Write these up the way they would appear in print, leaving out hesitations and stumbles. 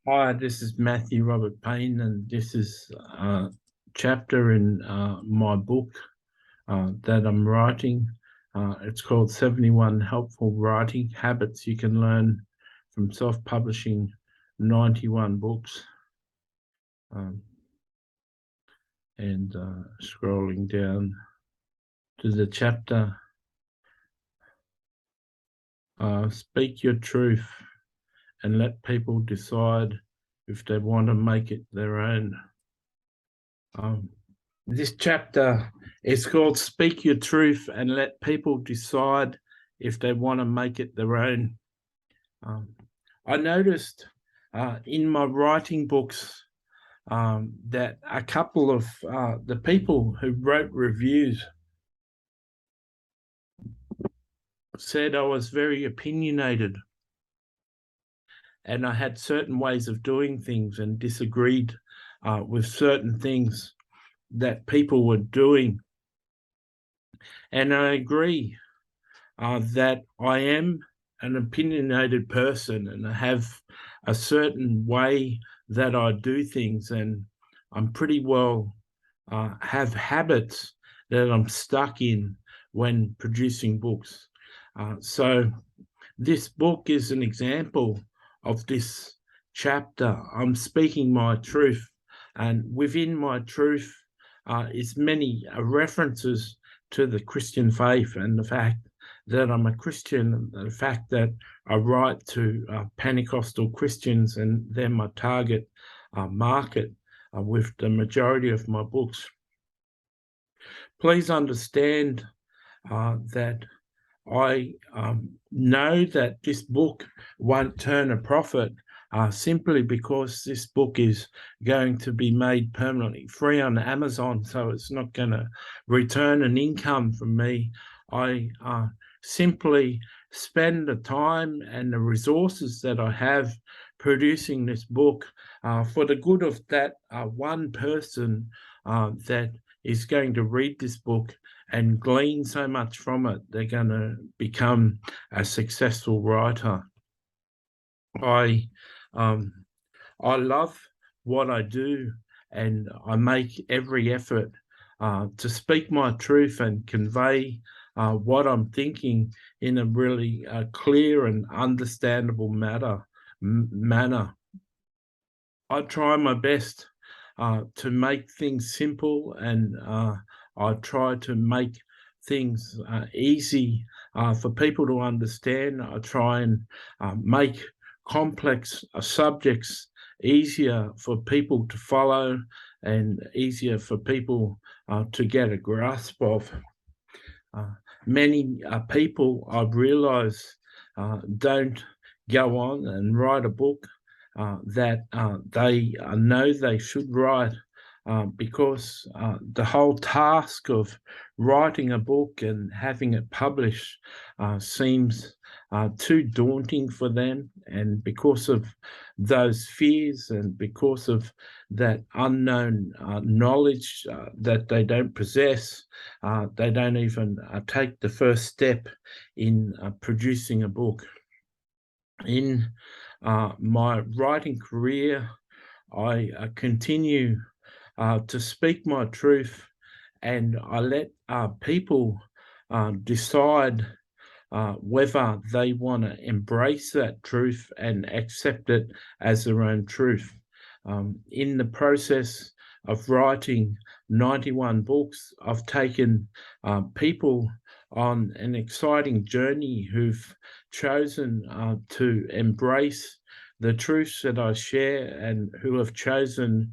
Hi, this is Matthew Robert Payne, and this is a chapter in my book that I'm writing. It's called 71 Helpful Writing Habits You Can Learn from Self-Publishing 91 Books. Um, and scrolling down to the chapter, Speak Your Truth and let people decide if they want to make it their own. This chapter is called Speak Your Truth and Let People Decide if they want to make it their own. I noticed in my writing books that a couple of the people who wrote reviews said I was very opinionated and I had certain ways of doing things and disagreed with certain things that people were doing. And I agree that I am an opinionated person and I have a certain way that I do things, and I'm pretty well have habits that I'm stuck in when producing books. So this book is an example of this chapter. I'm speaking my truth, and within my truth is many references to the Christian faith and the fact that I'm a Christian, the fact that I write to Pentecostal Christians and they're my target market with the majority of my books. Please understand that I know that this book won't turn a profit simply because this book is going to be made permanently free on Amazon, so it's not going to return an income from me. I simply spend the time and the resources that I have producing this book for the good of that one person that is going to read this book and glean so much from it, they're going to become a successful writer. I love what I do, and I make every effort to speak my truth and convey what I'm thinking in a really clear and understandable manner. I try my best to make things simple, and I try to make things easy for people to understand. I try and make complex subjects easier for people to follow and easier for people to get a grasp of. Many people, I've realised, don't go on and write a book that they know they should write because the whole task of writing a book and having it published seems too daunting for them. And because of those fears and because of that unknown knowledge that they don't possess, they don't even take the first step in producing a book. In my writing career, I continue to speak my truth, and I let people decide whether they want to embrace that truth and accept it as their own truth. In the process of writing 91 books, I've taken people on an exciting journey who've chosen to embrace the truths that I share and who have chosen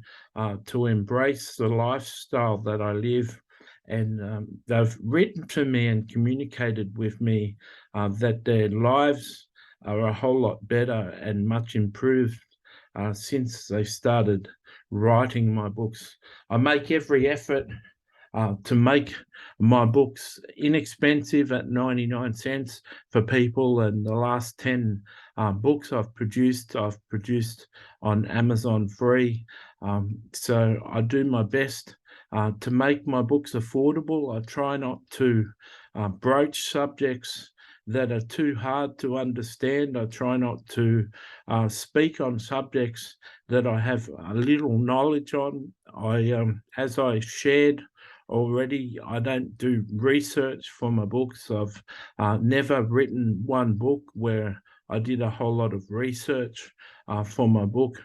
to embrace the lifestyle that I live. And they've written to me and communicated with me that their lives are a whole lot better and much improved since they started writing my books. I make every effort to make my books inexpensive at 99 cents for people, and the last 10 books I've produced on Amazon free. So I do my best to make my books affordable. I try not to broach subjects that are too hard to understand. I try not to speak on subjects that I have a little knowledge on. As I shared already, I don't do research for my books. I've never written one book where I did a whole lot of research for my book.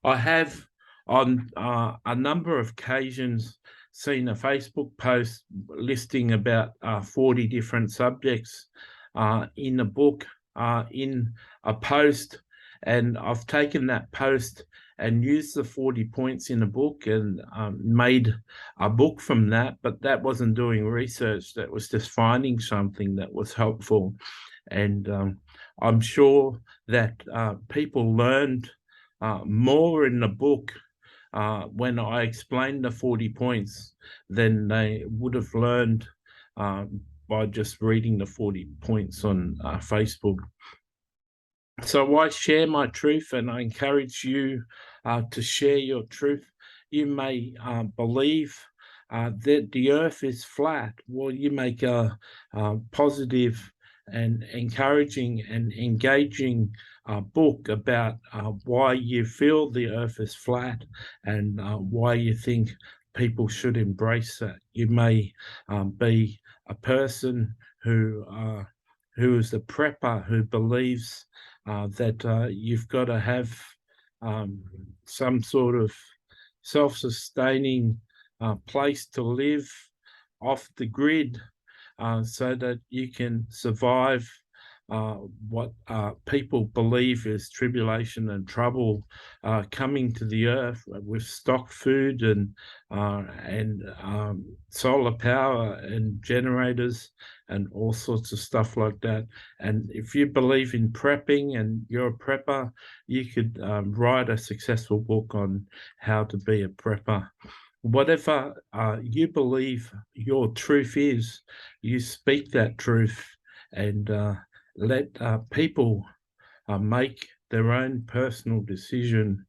I have, on a number of occasions, seen a Facebook post listing about 40 different subjects in a book, in a post, and I've taken that post and used the 40 points in a book and made a book from that. But that wasn't doing research, that was just finding something that was helpful. And I'm sure that people learned more in the book when I explained the 40 points than they would have learned by just reading the 40 points on Facebook. So I share my truth, and I encourage you to share your truth. You may believe that the earth is flat. Well, you make a positive and encouraging and engaging book about why you feel the earth is flat and why you think people should embrace that. You may be a person who is a prepper who believes that you've got to have some sort of self-sustaining place to live off the grid so that you can survive what people believe is tribulation and trouble coming to the earth with stock food and solar power and generators and all sorts of stuff like that. And if you believe in prepping and you're a prepper, you could write a successful book on how to be a prepper. Whatever you believe your truth is, you speak that truth and let people make their own personal decision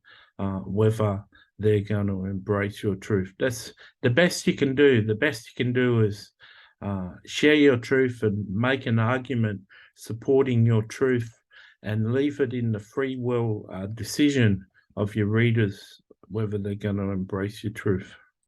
whether they're going to embrace your truth. That's the best you can do. The best you can do is share your truth and make an argument supporting your truth and leave it in the free will decision of your readers whether they're going to embrace your truth.